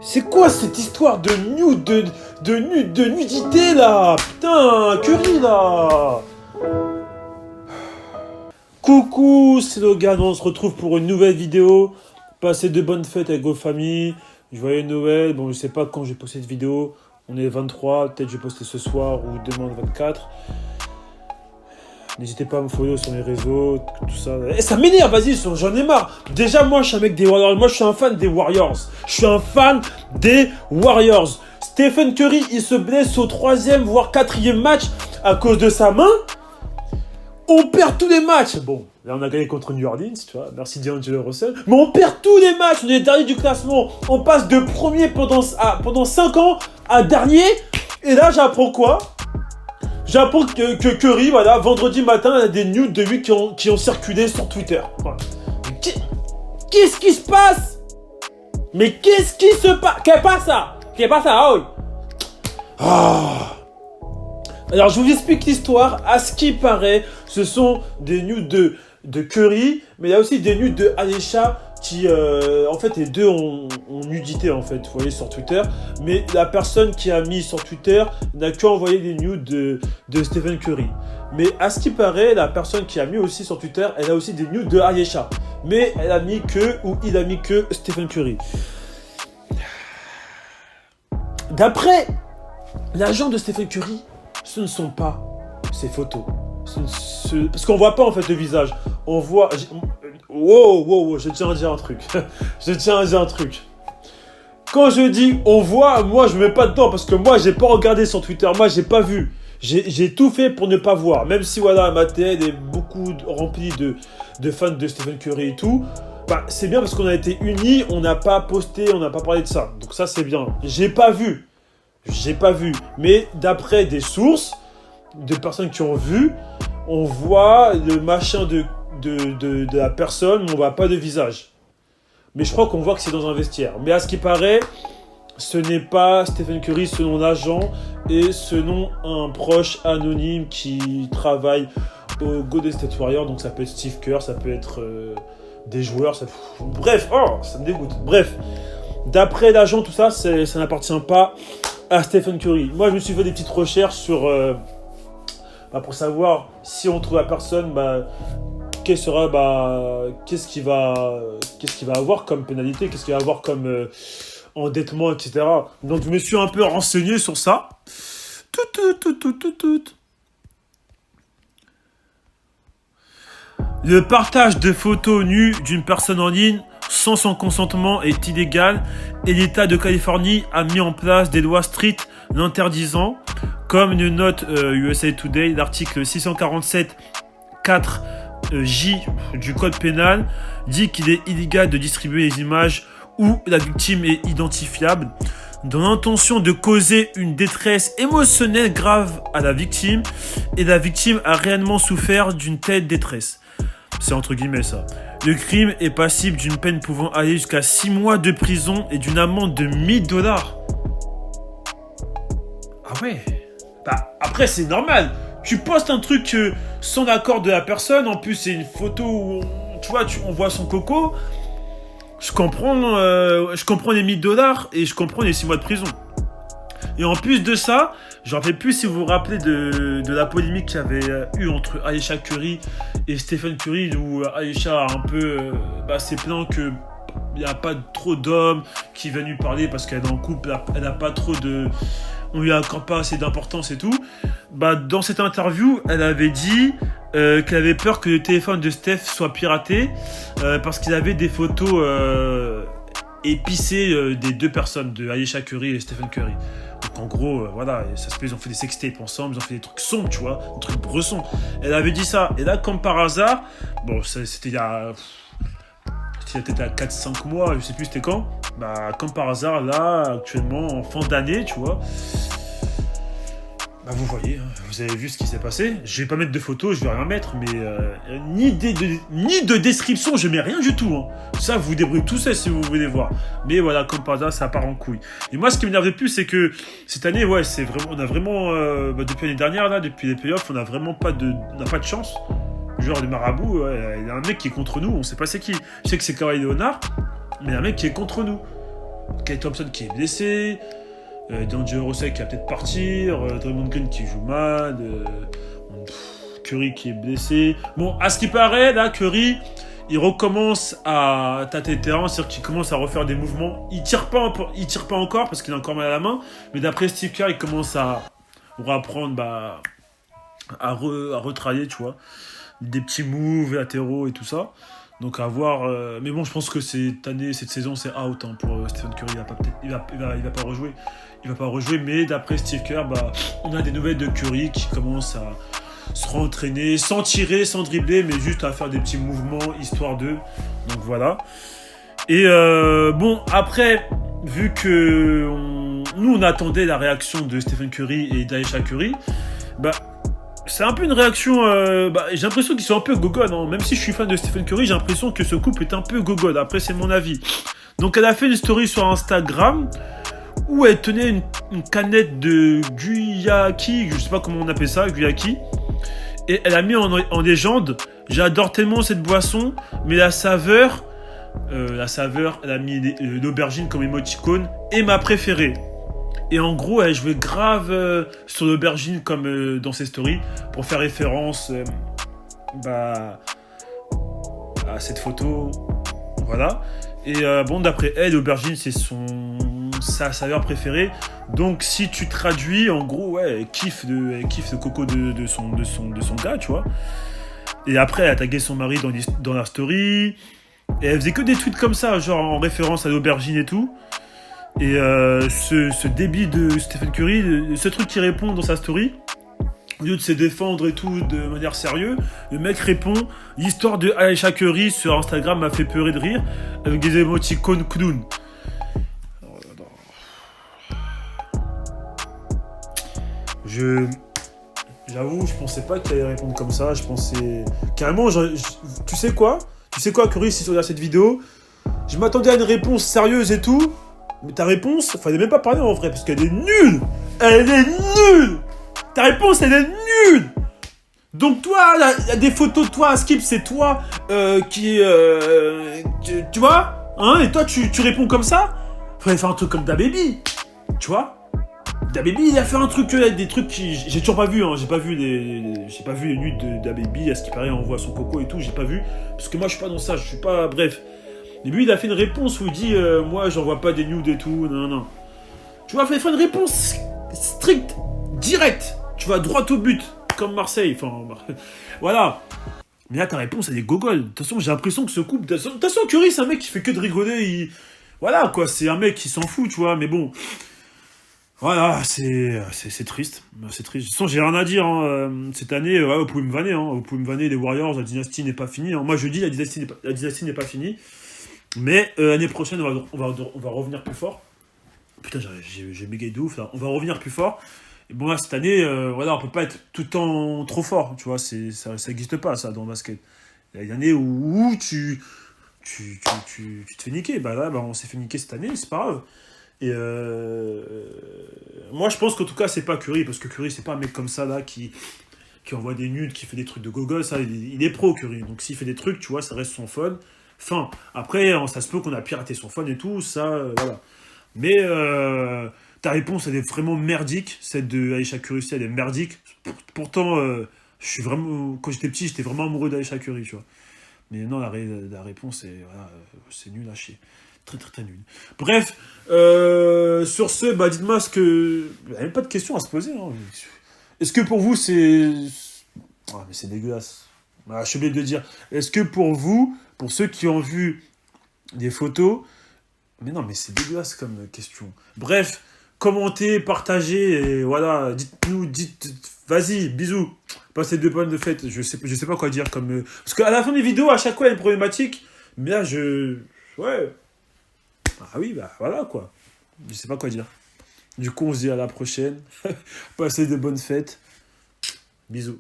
C'est quoi cette histoire de nude, de nudité là? Putain, Curry là. Coucou, c'est Logan, on se retrouve pour une nouvelle vidéo. Passez de bonnes fêtes avec vos familles. Joyeux Noël, bon je sais pas quand je vais poster cette vidéo. On est le 23, peut-être je vais poster ce soir ou demain le 24. N'hésitez pas à me follow sur les réseaux, tout ça. Et ça m'énerve, vas-y, j'en ai marre. Déjà, moi, je suis un mec des Warriors. Moi, je suis un fan des Warriors. Je suis un fan des Warriors. Stephen Curry, il se blesse au 3e, voire 4e match à cause de sa main. On perd tous les matchs. Bon, là, on a gagné contre New Orleans, tu vois. Merci D'Angelo Russell. Mais on perd tous les matchs. On est dernier du classement. On passe de premier pendant 5 ans à dernier. Et là, j'apprends quoi? J'apprends que Curry, voilà, vendredi matin, il y a des nudes de lui qui ont circulé sur Twitter. Voilà. Qu'est-ce qui se passe? Mais qu'est-ce qui se passe? Qu'est-ce pas ça? Oh. Ah. Alors, je vous explique l'histoire. À ce qui paraît, ce sont des nudes de Curry, mais il y a aussi des nudes de Ayesha qui, en fait, les deux ont nudité, en fait, vous voyez, sur Twitter. Mais la personne qui a mis sur Twitter n'a qu'envoyé des nudes de Stephen Curry. Mais à ce qui paraît, la personne qui a mis aussi sur Twitter, elle a aussi des nudes de Ayesha. Mais elle a mis que, ou il a mis que Stephen Curry. D'après l'agent de Stephen Curry, ce ne sont pas ces photos. Parce qu'on voit pas, en fait, le visage. On voit... Wow, je tiens à dire un truc. Quand je dis on voit, moi je me mets pas dedans parce que moi j'ai pas regardé sur Twitter, moi j'ai pas vu. J'ai tout fait pour ne pas voir. Même si voilà, ma télé est beaucoup remplie de fans de Stephen Curry et tout. Bah, c'est bien parce qu'on a été unis, on n'a pas posté, on n'a pas parlé de ça. Donc ça c'est bien. J'ai pas vu. Mais d'après des sources, de personnes qui ont vu, on voit le machin de la personne, mais on voit pas de visage. Mais je crois qu'on voit que c'est dans un vestiaire. Mais à ce qui paraît, ce n'est pas Stephen Curry selon l'agent et selon un proche anonyme qui travaille au Golden State Warriors. Donc ça peut être Steve Kerr, ça peut être des joueurs. Bref, ça me dégoûte. Bref, d'après l'agent, tout ça, ça n'appartient pas à Stephen Curry. Moi, je me suis fait des petites recherches sur... pour savoir si on trouve la personne... qu'est-ce qu'il va avoir comme pénalité, qu'est-ce qu'il va avoir comme endettement, etc. Donc je me suis un peu renseigné sur ça. Le partage de photos nues d'une personne en ligne sans son consentement est illégal et l'État de Californie a mis en place des lois strictes l'interdisant, comme une note USA Today, l'article 647.4 J du code pénal dit qu'il est illégal de distribuer les images où la victime est identifiable dans l'intention de causer une détresse émotionnelle grave à la victime et la victime a réellement souffert d'une telle détresse. C'est entre guillemets ça. Le crime est passible d'une peine pouvant aller jusqu'à 6 mois de prison et d'une amende de $1000. Ah ouais. Bah après c'est normal. Tu postes un truc sans l'accord de la personne, en plus c'est une photo où tu vois, on voit son coco. Je comprends les $1000 et je comprends les 6 mois de prison. Et en plus de ça, je ne rappelle plus si vous vous rappelez de la polémique qu'il y avait eu entre Ayesha Curry et Stephen Curry, où Ayesha a un peu s'est plaint qu'il n'y a pas trop d'hommes qui viennent lui parler parce qu'elle est en couple, elle n'a pas trop de... On lui accorde pas assez d'importance et tout. Dans cette interview, elle avait dit qu'elle avait peur que le téléphone de Steph soit piraté parce qu'il avait des photos épicées des deux personnes, de Ayesha Curry et Stephen Curry. Donc en gros, voilà, ça se peut, ils ont fait des sextapes ensemble, ils ont fait des trucs sombres, tu vois, des trucs bressons. Elle avait dit ça. Et là, comme par hasard, bon, c'était il y a... C'était peut-être à 4-5 mois, je sais plus c'était quand. Comme par hasard, là, actuellement, en fin d'année, tu vois. Vous voyez, hein, vous avez vu ce qui s'est passé. Je vais pas mettre de photos, je vais rien mettre, mais ni de description, je mets rien du tout. Hein. Ça, vous vous débrouillez tout seul si vous voulez voir. Mais voilà, comme par hasard, ça part en couille. Et moi, ce qui m'énerve le plus, c'est que cette année, ouais, on a vraiment, depuis l'année dernière, là, depuis les playoffs, on n'a pas de chance. Genre, le marabout, ouais, il y a un mec qui est contre nous, on sait pas c'est qui. Je sais que c'est Kawhi Leonard, mais il y a un mec qui est contre nous. Kyle Thompson qui est blessé, D'Angelo Russell qui va peut-être partir, Draymond Green qui joue mal, Curry qui est blessé. Bon, à ce qui paraît, là, Curry, il recommence à tâter le terrain, c'est-à-dire qu'il commence à refaire des mouvements. Il tire pas encore parce qu'il a encore mal à la main, mais d'après Steve Kerr, il commence à reapprendre à retravailler, tu vois, des petits moves latéraux et tout ça. Donc à voir. Mais bon, je pense que cette saison, c'est out hein, pour Stephen Curry. Il va pas rejouer. Il va pas rejouer, mais d'après Steve Kerr, on a des nouvelles de Curry qui commence à se rentraîner, sans tirer, sans dribbler, mais juste à faire des petits mouvements, histoire d'eux. Donc voilà. Et bon, après, vu que nous, on attendait la réaction de Stephen Curry et d'Ayesha Curry, c'est un peu une réaction... j'ai l'impression qu'ils sont un peu gogol. Hein. Même si je suis fan de Stephen Curry, j'ai l'impression que ce couple est un peu gogol. Après, c'est mon avis. Donc, elle a fait une story sur Instagram où elle tenait une canette de Guyaki, je sais pas comment on appelle ça, Guyaki. Et elle a mis en légende « J'adore tellement cette boisson, mais la saveur, elle a mis l'aubergine comme émoticône, est ma préférée. » Et en gros, elle jouait grave sur l'aubergine comme dans ses stories pour faire référence à cette photo. Voilà. Et d'après elle, l'aubergine, c'est sa saveur préférée. Donc, si tu traduis, en gros, ouais, elle kiffe le coco de son gars, tu vois. Et après, elle a tagué son mari dans la story. Et elle faisait que des tweets comme ça, genre en référence à l'aubergine et tout. Et ce débit de Stephen Curry, ce truc qui répond dans sa story, au lieu de se défendre et tout de manière sérieuse, le mec répond « L'histoire de Ayesha Curry sur Instagram m'a fait pleurer de rire avec des émoticônes clown. » J'avoue, je pensais pas qu'il allait répondre comme ça. Je pensais... Carrément, tu sais quoi, Curry, si tu regardes cette vidéo, je m'attendais à une réponse sérieuse et tout. Mais ta réponse, fallait même pas parler en vrai, parce qu'elle est nulle. Elle est nulle. Ta réponse, elle est nulle. Donc toi, il y a des photos de toi à Skip, c'est toi qui... tu vois hein. Et toi, tu réponds comme ça. Fallait faire un truc comme DaBaby. Tu vois DaBaby, il a fait un truc, des trucs qui... J'ai toujours pas vu, hein. J'ai pas vu les nudes de DaBaby. À ce qui paraît, on voit son coco et tout, j'ai pas vu. Parce que moi, je suis pas dans ça, je suis pas... Bref. Et lui, il a fait une réponse où il dit moi, j'en vois pas des nudes et tout, non. Tu vois, il fait une réponse stricte, directe. Tu vas droit au but, comme Marseille. Enfin, voilà. Mais là, ta réponse, elle est gogol. De toute façon, j'ai l'impression que ce couple... De toute façon, Curry, c'est un mec qui fait que de rigoler. Voilà, quoi, c'est un mec qui s'en fout, tu vois, mais bon... Voilà, c'est triste. C'est triste. De toute façon, j'ai rien à dire. Hein. Cette année, vous pouvez me vanner. Hein. Vous pouvez me vanner, les Warriors, la dynastie n'est pas finie. Hein. Moi, je dis la dynastie n'est pas finie. Mais l'année prochaine, on va revenir plus fort. Putain, j'ai bégayé de ouf là. On va revenir plus fort. Et bon, là, cette année, on peut pas être tout le temps trop fort. Tu vois, ça n'existe pas, ça, dans le basket. Il y a des années où tu te fais niquer. Là, on s'est fait niquer cette année, c'est pas grave. Et moi, je pense qu'en tout cas, c'est pas Curry. Parce que Curry, c'est pas un mec comme ça, là, qui envoie des nudes, qui fait des trucs de gogol. Ça, il est pro, Curry. Donc, s'il fait des trucs, tu vois, ça reste son fun. Enfin, après, ça se peut qu'on a piraté son fun et tout, ça, voilà. Mais ta réponse, elle est vraiment merdique. Celle de Ayesha Curry, elle est merdique. Pourtant, quand j'étais petit, j'étais vraiment amoureux d'Ayesha Curry, tu vois. Mais non, la réponse, c'est nul à chier. Très, très, très nul. Bref, sur ce, dites-moi ce que... Il n'y a même pas de questions à se poser. Hein. Est-ce que pour vous, c'est... Ah, mais c'est dégueulasse. Je suis obligé de le dire. Est-ce que pour vous... Pour ceux qui ont vu des photos... Mais non, mais c'est dégueulasse comme question. Bref, commentez, partagez, et voilà, vas-y, bisous. Passez de bonnes fêtes. Je sais pas quoi dire comme... Parce qu'à la fin des vidéos, à chaque fois, il y a une problématique. Mais là, ouais. Ah oui, voilà, quoi. Je sais pas quoi dire. Du coup, on se dit à la prochaine. Passez de bonnes fêtes. Bisous.